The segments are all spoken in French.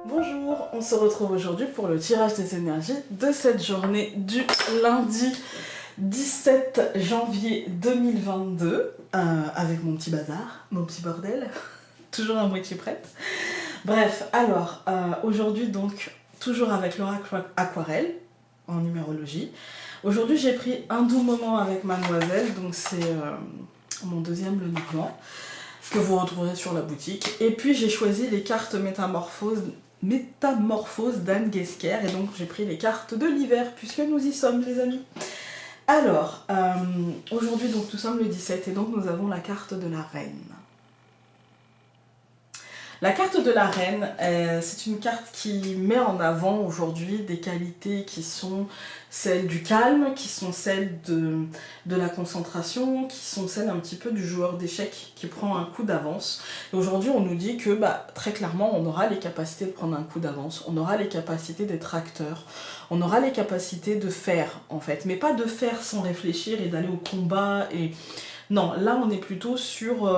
Bonjour, on se retrouve aujourd'hui pour le tirage des énergies de cette journée du lundi 17 janvier 2022 avec mon petit bazar, mon petit bordel, toujours à moitié prête. Bref, alors aujourd'hui donc toujours avec l'oracle aquarelle en numérologie. Aujourd'hui j'ai pris un doux moment avec mademoiselle, donc c'est mon deuxième Lenormand que vous retrouverez sur la boutique. Et puis j'ai choisi les cartes métamorphose d'Anne Guesquer, et donc j'ai pris les cartes de l'hiver puisque nous y sommes les amis. Alors, aujourd'hui donc nous sommes le 17 et donc nous avons la carte de la reine. La carte de la reine, c'est une carte qui met en avant aujourd'hui des qualités qui sont celles du calme, qui sont celles de la concentration, qui sont celles un petit peu du joueur d'échecs qui prend un coup d'avance. Et aujourd'hui, on nous dit que très clairement, on aura les capacités de prendre un coup d'avance, on aura les capacités d'être acteur, on aura les capacités de faire en fait, mais pas de faire sans réfléchir et d'aller au combat. Et non, là on est plutôt sur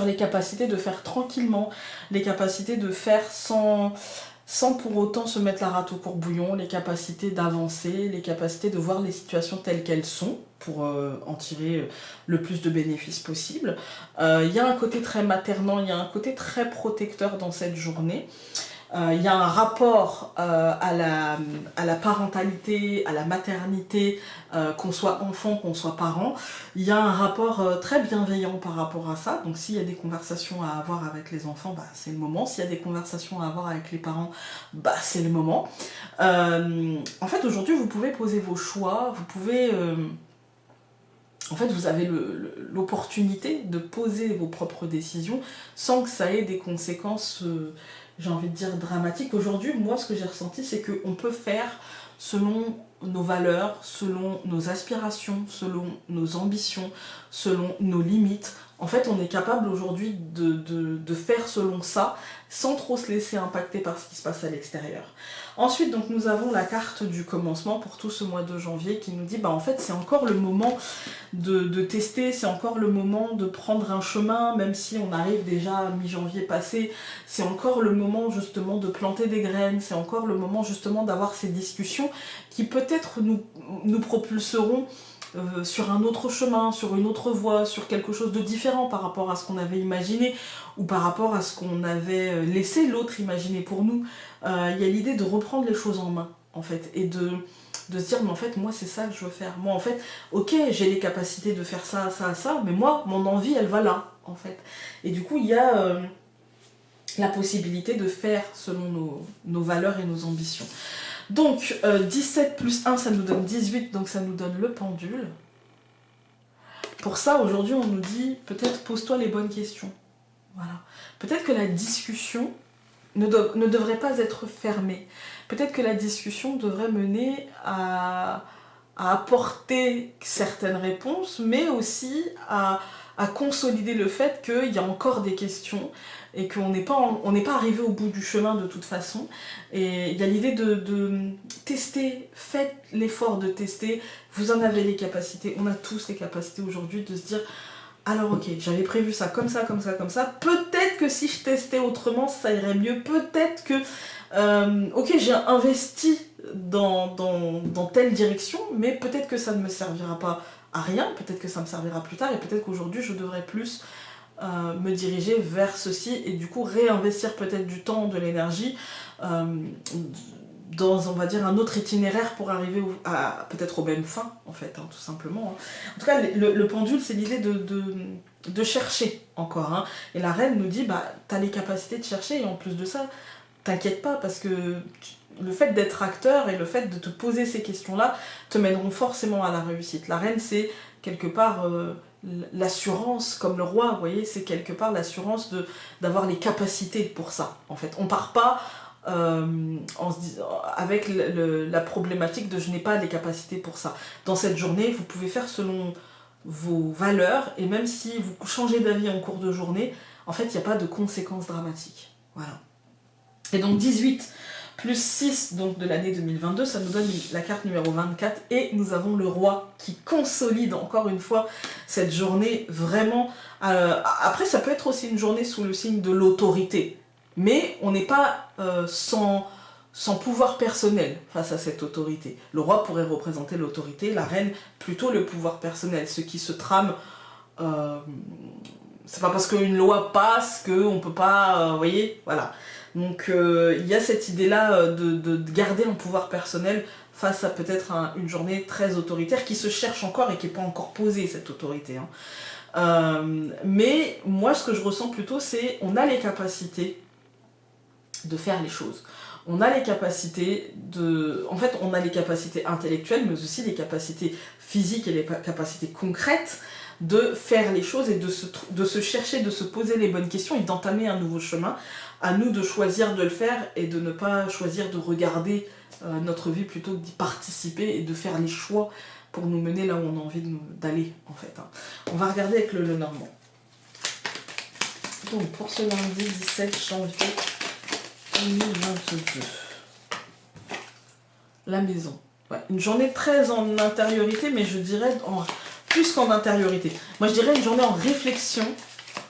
les capacités de faire tranquillement, les capacités de faire sans pour autant se mettre la rate au courbouillon, les capacités d'avancer, les capacités de voir les situations telles qu'elles sont pour en tirer le plus de bénéfices possible. Il y a un côté très maternant, il y a un côté très protecteur dans cette journée. Il y a un rapport à la parentalité, à la maternité, qu'on soit enfant, qu'on soit parent. Il y a un rapport très bienveillant par rapport à ça. Donc s'il y a des conversations à avoir avec les enfants, c'est le moment. S'il y a des conversations à avoir avec les parents, c'est le moment. En fait, aujourd'hui, vous pouvez poser vos choix, vous pouvez... En fait, vous avez l'opportunité de poser vos propres décisions sans que ça ait des conséquences, j'ai envie de dire, dramatiques. Aujourd'hui, moi, ce que j'ai ressenti, c'est qu'on peut faire selon nos valeurs, selon nos aspirations, selon nos ambitions, selon nos limites. En fait, on est capable aujourd'hui de faire selon ça, sans trop se laisser impacter par ce qui se passe à l'extérieur. Ensuite, donc, nous avons la carte du commencement pour tout ce mois de janvier qui nous dit, en fait, c'est encore le moment de tester, c'est encore le moment de prendre un chemin, même si on arrive déjà à mi-janvier passé, c'est encore le moment justement de planter des graines, c'est encore le moment justement d'avoir ces discussions qui peut-être nous propulseront sur un autre chemin, sur une autre voie, sur quelque chose de différent par rapport à ce qu'on avait imaginé ou par rapport à ce qu'on avait laissé l'autre imaginer pour nous. Il y a l'idée de reprendre les choses en main en fait et de se dire mais en fait moi c'est ça que je veux faire. Moi en fait ok j'ai les capacités de faire ça, ça, ça, mais moi mon envie elle va là en fait. Et du coup il y a la possibilité de faire selon nos valeurs et nos ambitions. Donc 17 plus 1 ça nous donne 18, donc ça nous donne le pendule. Pour ça aujourd'hui on nous dit peut-être pose-toi les bonnes questions. Voilà. Peut-être que la discussion ne devrait pas être fermée. Peut-être que la discussion devrait mener à apporter certaines réponses, mais aussi à consolider le fait qu'il y a encore des questions et qu'on n'est pas arrivé au bout du chemin de toute façon. Et il y a l'idée de tester, faites l'effort de tester, vous en avez les capacités, on a tous les capacités aujourd'hui de se dire alors ok, j'avais prévu ça comme ça, comme ça, comme ça, peut-être que si je testais autrement ça irait mieux, peut-être que ok j'ai investi dans telle direction, mais peut-être que ça ne me servira pas à rien, peut-être que ça me servira plus tard, et peut-être qu'aujourd'hui je devrais plus me diriger vers ceci, et du coup réinvestir peut-être du temps, de l'énergie, dans, on va dire, un autre itinéraire pour arriver peut-être aux mêmes fins, en fait, tout simplement. En tout cas, le pendule, c'est l'idée de chercher encore. Hein. Et la reine nous dit, t'as les capacités de chercher, et en plus de ça, t'inquiète pas, parce que le fait d'être acteur et le fait de te poser ces questions-là te mèneront forcément à la réussite. La reine, c'est quelque part l'assurance, comme le roi, vous voyez, c'est quelque part l'assurance d'avoir les capacités pour ça, en fait. On part pas avec la problématique de je n'ai pas les capacités pour ça. Dans cette journée, vous pouvez faire selon vos valeurs, et même si vous changez d'avis en cours de journée, en fait, il n'y a pas de conséquences dramatiques. Voilà. Et donc 18 plus 6 donc, de l'année 2022, ça nous donne la carte numéro 24, et nous avons le roi qui consolide encore une fois cette journée vraiment. Après, ça peut être aussi une journée sous le signe de l'autorité. Mais on n'est pas sans pouvoir personnel face à cette autorité. Le roi pourrait représenter l'autorité, la reine plutôt le pouvoir personnel. Ce qui se trame, c'est pas parce qu'une loi passe qu'on peut pas, vous voyez, voilà. Donc il y a cette idée-là de garder un pouvoir personnel face à peut-être une journée très autoritaire qui se cherche encore et qui n'est pas encore posée, cette autorité. Mais moi, ce que je ressens plutôt, c'est on a les capacités de faire les choses. On a les capacités de... En fait, on a les capacités intellectuelles, mais aussi les capacités physiques et les capacités concrètes de faire les choses et de se chercher, de se poser les bonnes questions et d'entamer un nouveau chemin. À nous de choisir de le faire et de ne pas choisir de regarder notre vie plutôt que d'y participer et de faire les choix pour nous mener là où on a envie d'aller, en fait. On va regarder avec le Lenormand. Donc, pour ce lundi 17 janvier 2022. La maison. Ouais, une journée très en intériorité, mais je dirais plus qu'en intériorité. Moi, je dirais une journée en réflexion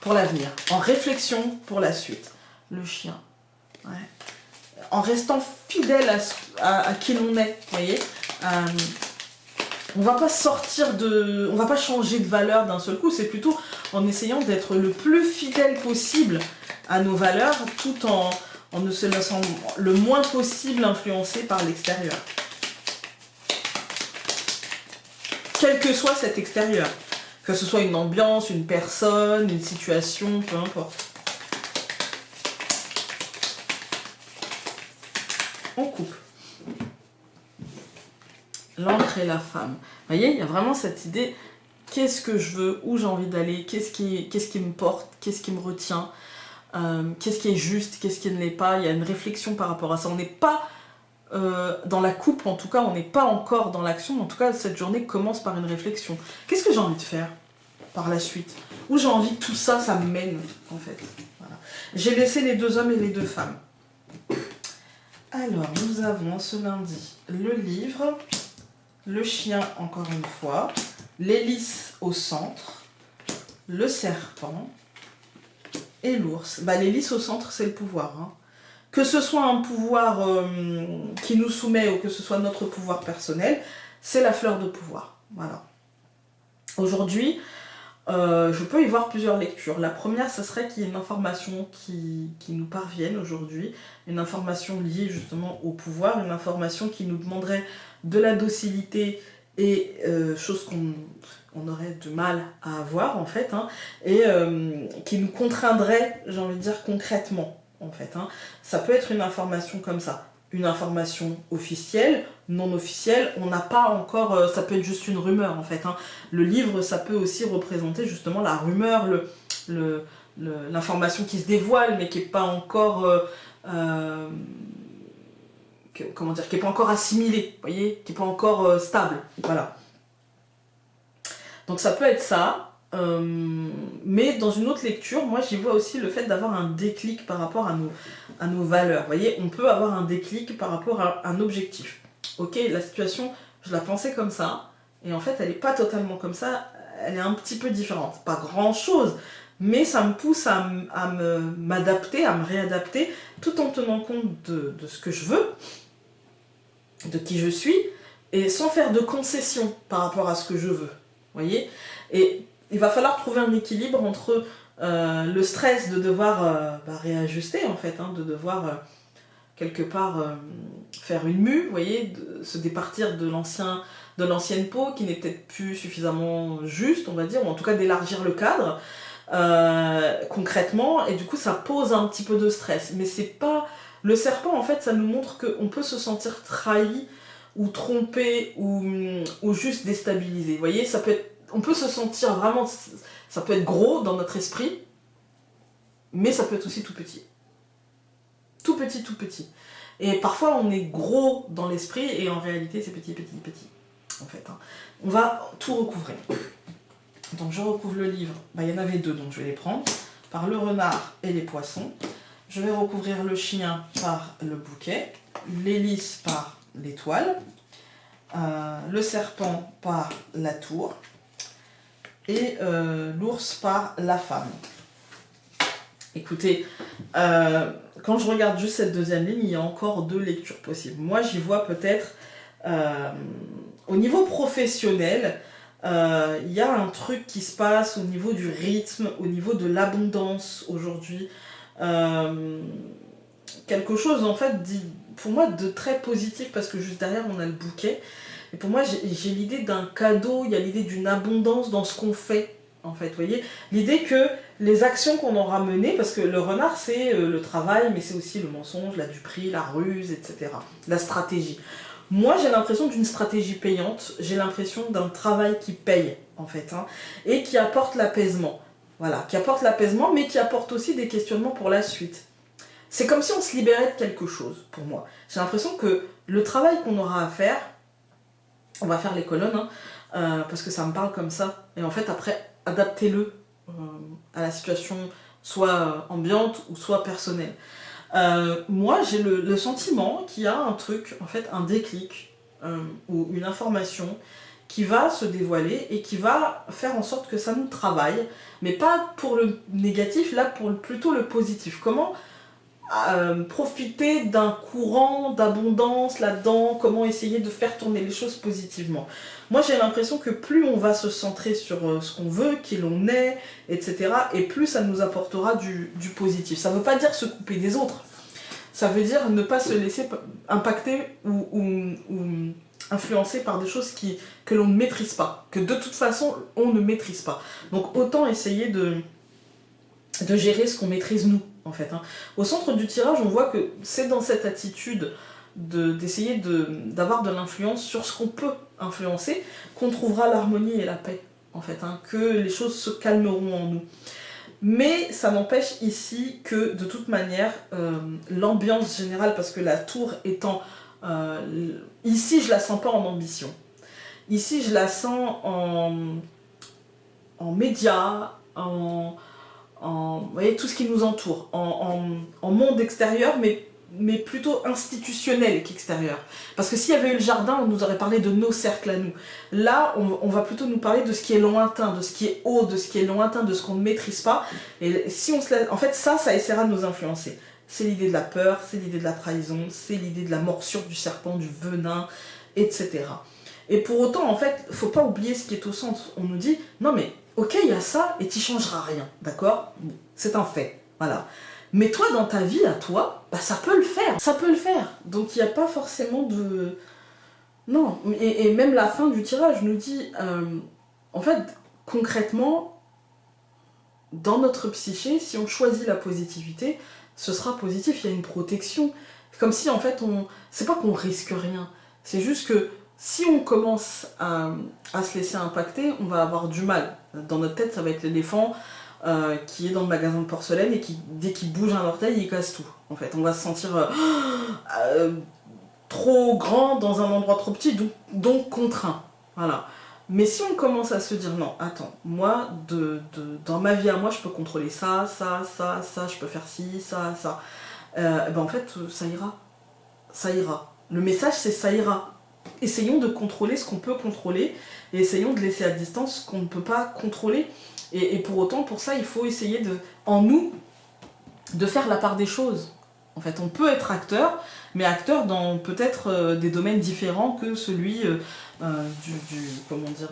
pour l'avenir, en réflexion pour la suite. Le chien. Ouais. En restant fidèle à qui l'on est, vous voyez. On va pas sortir de... On va pas changer de valeur d'un seul coup, c'est plutôt en essayant d'être le plus fidèle possible à nos valeurs, tout en ne se laissant le moins possible influencer par l'extérieur. Quel que soit cet extérieur. Que ce soit une ambiance, une personne, une situation, peu importe. On coupe. L'encre et la femme. Vous voyez, il y a vraiment cette idée, qu'est-ce que je veux, où j'ai envie d'aller, qu'est-ce qui me porte, qu'est-ce qui me retient, qu'est-ce qui est juste, qu'est-ce qui ne l'est pas. Il y a une réflexion par rapport à ça. On n'est pas dans la coupe, en tout cas, on n'est pas encore dans l'action. En tout cas, cette journée commence par une réflexion. Qu'est-ce que j'ai envie de faire par la suite? Où j'ai envie que tout ça, ça me mène, en fait. Voilà. J'ai laissé les 2 hommes et les 2 femmes. Alors, nous avons ce lundi le livre, le chien encore une fois, l'hélice au centre, le serpent et l'ours. Bah, l'hélice au centre, c'est le pouvoir. Hein. Que ce soit un pouvoir qui nous soumet ou que ce soit notre pouvoir personnel, c'est la fleur de pouvoir. Voilà. Aujourd'hui, je peux y voir plusieurs lectures. La première, ce serait qu'il y ait une information qui nous parvienne aujourd'hui, une information liée justement au pouvoir, une information qui nous demanderait de la docilité et chose qu'on aurait du mal à avoir en fait, hein, et qui nous contraindrait, j'ai envie de dire, concrètement en fait. Hein. Ça peut être une information comme ça. Une information officielle, non officielle, on n'a pas encore, ça peut être juste une rumeur en fait. Hein. Le livre, ça peut aussi représenter justement la rumeur, l'information qui se dévoile mais qui n'est pas encore, comment dire, qui n'est pas encore assimilée, vous voyez, qui n'est pas encore stable, voilà. Donc ça peut être ça. Mais dans une autre lecture, moi j'y vois aussi le fait d'avoir un déclic par rapport à nos valeurs. Vous voyez, on peut avoir un déclic par rapport à un objectif. Ok, la situation, je la pensais comme ça, et en fait elle n'est pas totalement comme ça, elle est un petit peu différente. Pas grand chose, mais ça me pousse à m'adapter, à me réadapter, tout en tenant compte de ce que je veux, de qui je suis, et sans faire de concessions par rapport à ce que je veux. Vous voyez, et il va falloir trouver un équilibre entre le stress de devoir réajuster en fait, hein, de devoir quelque part faire une mue, vous voyez, se départir de l'ancienne peau qui n'est peut-être plus suffisamment juste, on va dire, ou en tout cas d'élargir le cadre concrètement, et du coup ça pose un petit peu de stress. Mais c'est pas... Le serpent en fait, ça nous montre qu'on peut se sentir trahi ou trompé ou juste déstabilisé. Vous voyez, ça peut être... On peut se sentir vraiment, ça peut être gros dans notre esprit, mais ça peut être aussi tout petit. Tout petit, tout petit. Et parfois on est gros dans l'esprit et en réalité c'est petit, petit, petit. En fait, hein. On va tout recouvrir. Donc je recouvre le livre, il y en avait 2 donc je vais les prendre, par le renard et les poissons. Je vais recouvrir le chien par le bouquet, l'hélice par l'étoile, le serpent par la tour, et l'ours par la femme. Écoutez, quand je regarde juste cette deuxième ligne, il y a encore deux lectures possibles. Moi, j'y vois peut-être, au niveau professionnel, il y a un truc qui se passe au niveau du rythme, au niveau de l'abondance aujourd'hui. Quelque chose, en fait, pour moi, de très positif, parce que juste derrière, on a le bouquet. Et pour moi, j'ai l'idée d'un cadeau, il y a l'idée d'une abondance dans ce qu'on fait, en fait, vous voyez. L'idée que les actions qu'on aura menées, parce que le renard, c'est le travail, mais c'est aussi le mensonge, la duperie, la ruse, etc. La stratégie. Moi, j'ai l'impression d'une stratégie payante, j'ai l'impression d'un travail qui paye, en fait, hein, et qui apporte l'apaisement. Voilà, qui apporte l'apaisement, mais qui apporte aussi des questionnements pour la suite. C'est comme si on se libérait de quelque chose, pour moi. J'ai l'impression que le travail qu'on aura à faire, on va faire les colonnes, hein, parce que ça me parle comme ça. Et en fait, après, adaptez-le à la situation, soit ambiante ou soit personnelle. Moi, j'ai le sentiment qu'il y a un truc, en fait, un déclic ou une information qui va se dévoiler et qui va faire en sorte que ça nous travaille, mais pas pour le négatif, là, pour plutôt le positif. Comment profiter d'un courant d'abondance là-dedans, comment essayer de faire tourner les choses positivement. Moi, j'ai l'impression que plus on va se centrer sur ce qu'on veut, qui l'on est, etc., et plus ça nous apportera du positif. Ça ne veut pas dire se couper des autres. Ça veut dire ne pas se laisser impacter ou influencer par des choses que l'on ne maîtrise pas, que de toute façon, on ne maîtrise pas. Donc autant essayer de gérer ce qu'on maîtrise nous, en fait. Hein. Au centre du tirage, on voit que c'est dans cette attitude d'essayer d'avoir de l'influence sur ce qu'on peut influencer qu'on trouvera l'harmonie et la paix, en fait. Hein, que les choses se calmeront en nous. Mais ça n'empêche ici que, de toute manière, l'ambiance générale, parce que la tour étant... ici, je la sens pas en ambition. Ici, je la sens en médias, vous voyez, tout ce qui nous entoure, en monde extérieur, mais plutôt institutionnel qu'extérieur. Parce que s'il y avait eu le jardin, on nous aurait parlé de nos cercles à nous. Là, on va plutôt nous parler de ce qui est lointain, de ce qui est haut, de ce qui est lointain, de ce qu'on ne maîtrise pas. Et si on se laisse... En fait, ça essaiera de nous influencer. C'est l'idée de la peur, c'est l'idée de la trahison, c'est l'idée de la morsure du serpent, du venin, etc. Et pour autant, en fait, faut pas oublier ce qui est au centre. On nous dit, non mais... Ok, il y a ça et tu changeras rien, d'accord? C'est un fait, voilà. Mais toi, dans ta vie, à toi, bah, ça peut le faire. Ça peut le faire. Donc, il n'y a pas forcément de... Non, et même la fin du tirage nous dit... en fait, concrètement, dans notre psyché, si on choisit la positivité, ce sera positif, il y a une protection. C'est comme si, en fait, c'est pas qu'on risque rien. C'est juste que si on commence à se laisser impacter, on va avoir du mal. Dans notre tête, ça va être l'éléphant qui est dans le magasin de porcelaine et qui, dès qu'il bouge un orteil, il casse tout. En fait, on va se sentir trop grand dans un endroit trop petit, donc contraint. Voilà. Mais si on commence à se dire, non, attends, moi, dans ma vie à moi, je peux contrôler ça, je peux faire ci, ça, ben en fait, ça ira. Ça ira. Le message, c'est ça ira. Essayons de contrôler ce qu'on peut contrôler et essayons de laisser à distance ce qu'on ne peut pas contrôler. Et pour autant, pour ça, il faut essayer en nous de faire la part des choses. En fait, on peut être acteur, mais acteur dans peut-être des domaines différents que celui comment dire,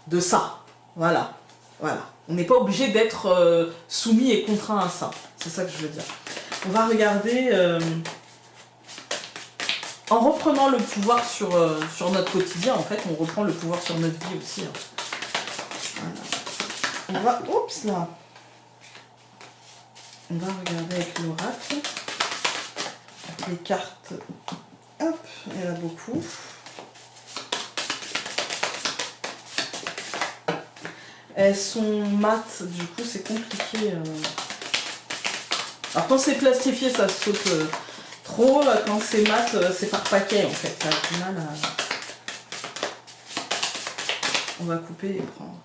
de ça. Voilà. Voilà. On n'est pas obligé d'être soumis et contraint à ça. C'est ça que je veux dire. On va regarder... en reprenant le pouvoir sur notre quotidien, en fait, on reprend le pouvoir sur notre vie aussi. Hein. Voilà. On va... Oups là. On va regarder avec l'oracle. Les cartes. Hop, il y en a beaucoup. Elles sont mates, du coup c'est compliqué. Alors quand c'est plastifié, ça saute trop. Quand c'est mat, c'est par paquet en fait. Ça a du mal à... On va couper et prendre.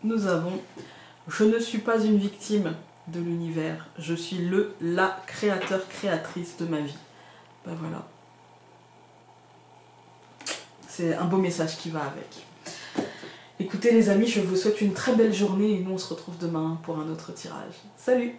Nous avons « Je ne suis pas une victime de l'univers. Je suis la créatrice de ma vie. » Ben voilà. C'est un beau message qui va avec. Écoutez les amis, je vous souhaite une très belle journée et nous on se retrouve demain pour un autre tirage. Salut!